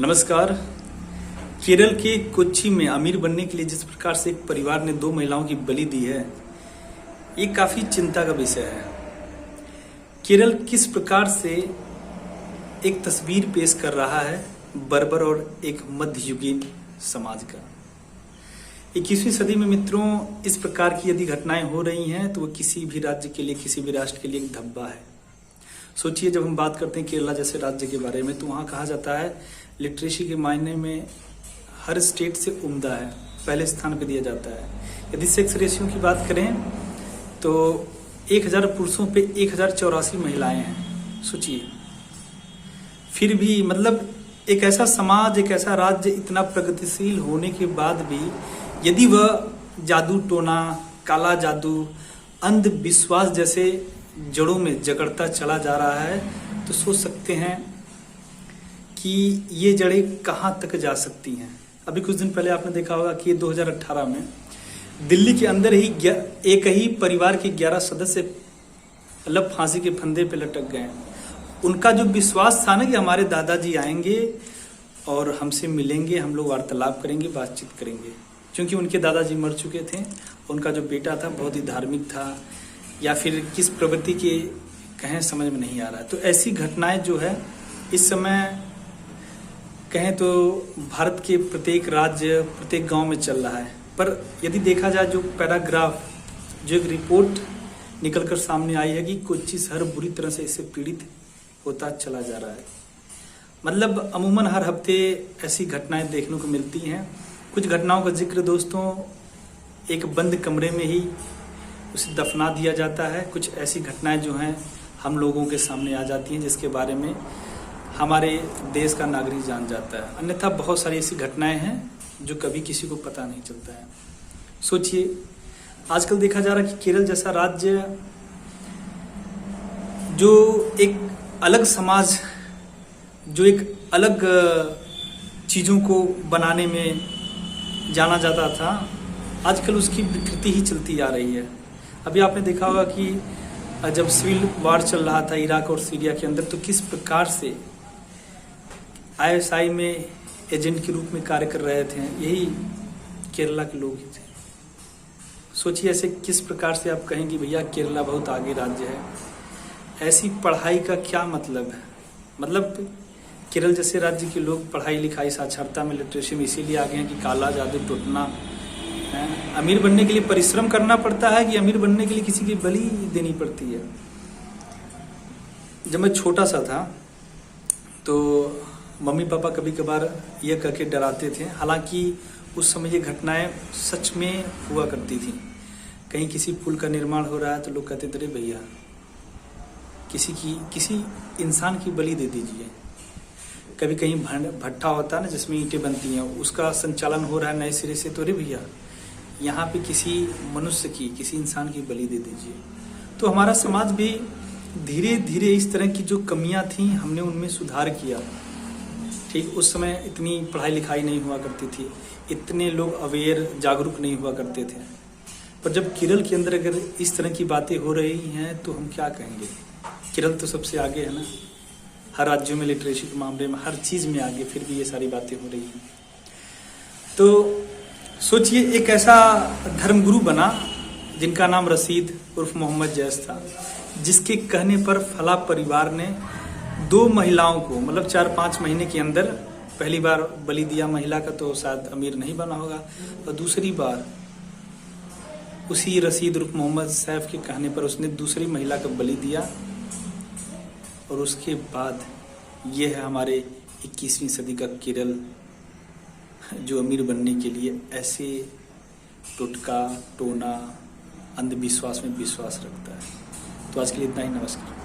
नमस्कार। केरल के कोच्चि में अमीर बनने के लिए जिस प्रकार से एक परिवार ने 2 महिलाओं की बलि दी है, ये काफी चिंता का विषय है। केरल किस प्रकार से एक तस्वीर पेश कर रहा है बर्बर और एक मध्ययुगीन समाज का। 21वीं सदी में मित्रों, इस प्रकार की यदि घटनाएं हो रही हैं तो वो किसी भी राज्य के लिए, किसी भी राष्ट्र के लिए एक धब्बा है। सोचिए, जब हम बात करते हैं केरला जैसे राज्य के बारे में, तो वहाँ कहा जाता है लिटरेसी के मायने में हर स्टेट से उम्दा है, पहले स्थान पे दिया जाता है। यदि सेक्स रेशियो की बात करें तो 1000 पुरुषों पे 1084 महिलाएं हैं। सोचिए, फिर भी मतलब एक ऐसा समाज, एक ऐसा राज्य इतना प्रगतिशील होने के बाद भी यदि वह जादू टोना, काला जादू, अंधविश्वास जैसे जड़ों में जकड़ता चला जा रहा है, तो सोच सकते हैं कि ये जड़ें कहाँ तक जा सकती हैं। अभी कुछ दिन पहले आपने देखा होगा कि 2018 में दिल्ली के अंदर ही एक ही परिवार के 11 सदस्य मतलब फांसी के फंदे पे लटक गए। उनका जो विश्वास था ना कि हमारे दादाजी आएंगे और हमसे मिलेंगे, हम लोग वार्तालाप करेंगे, बातचीत करेंगे, क्योंकि उनके दादाजी मर चुके थे। उनका जो बेटा था बहुत ही धार्मिक था, या फिर किस प्रवृत्ति के कहें समझ में नहीं आ रहा है। तो ऐसी घटनाएं जो है इस समय कहें तो भारत के प्रत्येक राज्य, प्रत्येक गांव में चल रहा है। पर यदि देखा जाए, जो पैराग्राफ, जो एक रिपोर्ट निकलकर सामने आई है कि कोच्चि शहर बुरी तरह से इससे पीड़ित होता चला जा रहा है। मतलब अमूमन हर हफ्ते ऐसी घटनाएं देखने को मिलती हैं। कुछ घटनाओं का जिक्र दोस्तों एक बंद कमरे में ही उसे दफना दिया जाता है। कुछ ऐसी घटनाएं जो हैं हम लोगों के सामने आ जाती हैं, जिसके बारे में हमारे देश का नागरिक जान जाता है। अन्यथा बहुत सारी ऐसी घटनाएं हैं जो कभी किसी को पता नहीं चलता है। सोचिए, आजकल देखा जा रहा है कि केरल जैसा राज्य जो एक अलग समाज, जो एक अलग चीजों को बनाने में जाना जाता था, आजकल उसकी विकृति ही चलती जा रही है। अभी आपने देखा होगा कि जब सिविल वार चल रहा था इराक और सीरिया के अंदर, तो किस प्रकार से ISI में एजेंट के रूप में कार्य कर रहे थे, यही केरला के लोग ही थे। सोचिए, ऐसे किस प्रकार से आप कहेंगे भैया केरला बहुत आगे राज्य है। ऐसी पढ़ाई का क्या मतलब है? मतलब केरल जैसे राज्य के लोग पढ़ाई लिखाई, साक्षरता में, लिटरेसी में इसीलिए आगे हैं कि काला जादू टोटना है। अमीर बनने के लिए परिश्रम करना पड़ता है कि अमीर बनने के लिए किसी की बलि देनी पड़ती है? जब मैं छोटा सा था तो मम्मी पापा कभी कभार यह कह के डराते थे, हालांकि उस समय ये घटनाएं सच में हुआ करती थी। कहीं किसी पुल का निर्माण हो रहा है तो लोग कहते थे, भैया किसी इंसान की बलि दे दीजिए। कभी कहीं भट्ठा होता है ना जिसमें ईंटें बनती हैं, उसका संचालन हो रहा है नए सिरे से, तो अरे भैया यहाँ पे किसी मनुष्य की, किसी इंसान की बलि दे दीजिए। तो हमारा समाज भी धीरे धीरे इस तरह की जो कमियां थी, हमने उनमें सुधार किया। ठीक, उस समय इतनी पढ़ाई लिखाई नहीं हुआ करती थी, इतने लोग अवेयर, जागरूक नहीं हुआ करते थे। पर जब केरल के अंदर अगर इस तरह की बातें हो रही हैं तो हम क्या कहेंगे? केरल तो सबसे आगे है ना, हर राज्यों में लिटरेसी के मामले में, हर चीज में आगे, फिर भी ये सारी बातें हो रही हैं। तो सोचिए, एक ऐसा धर्मगुरु बना जिनका नाम रशीद उर्फ मोहम्मद जैस था, जिसके कहने पर फला परिवार ने 2 महिलाओं को मतलब 4-5 महीने के अंदर पहली बार बलि दिया महिला का, तो शायद अमीर नहीं बना होगा। और दूसरी बार उसी रशीद उर्फ मोहम्मद सैफ के कहने पर उसने दूसरी महिला का बलि दिया। और उसके बाद ये है हमारे 21वीं सदी का केरल, जो अमीर बनने के लिए ऐसे टोटका टोना, अंधविश्वास में विश्वास रखता है। तो आज के लिए इतना ही। नमस्कार।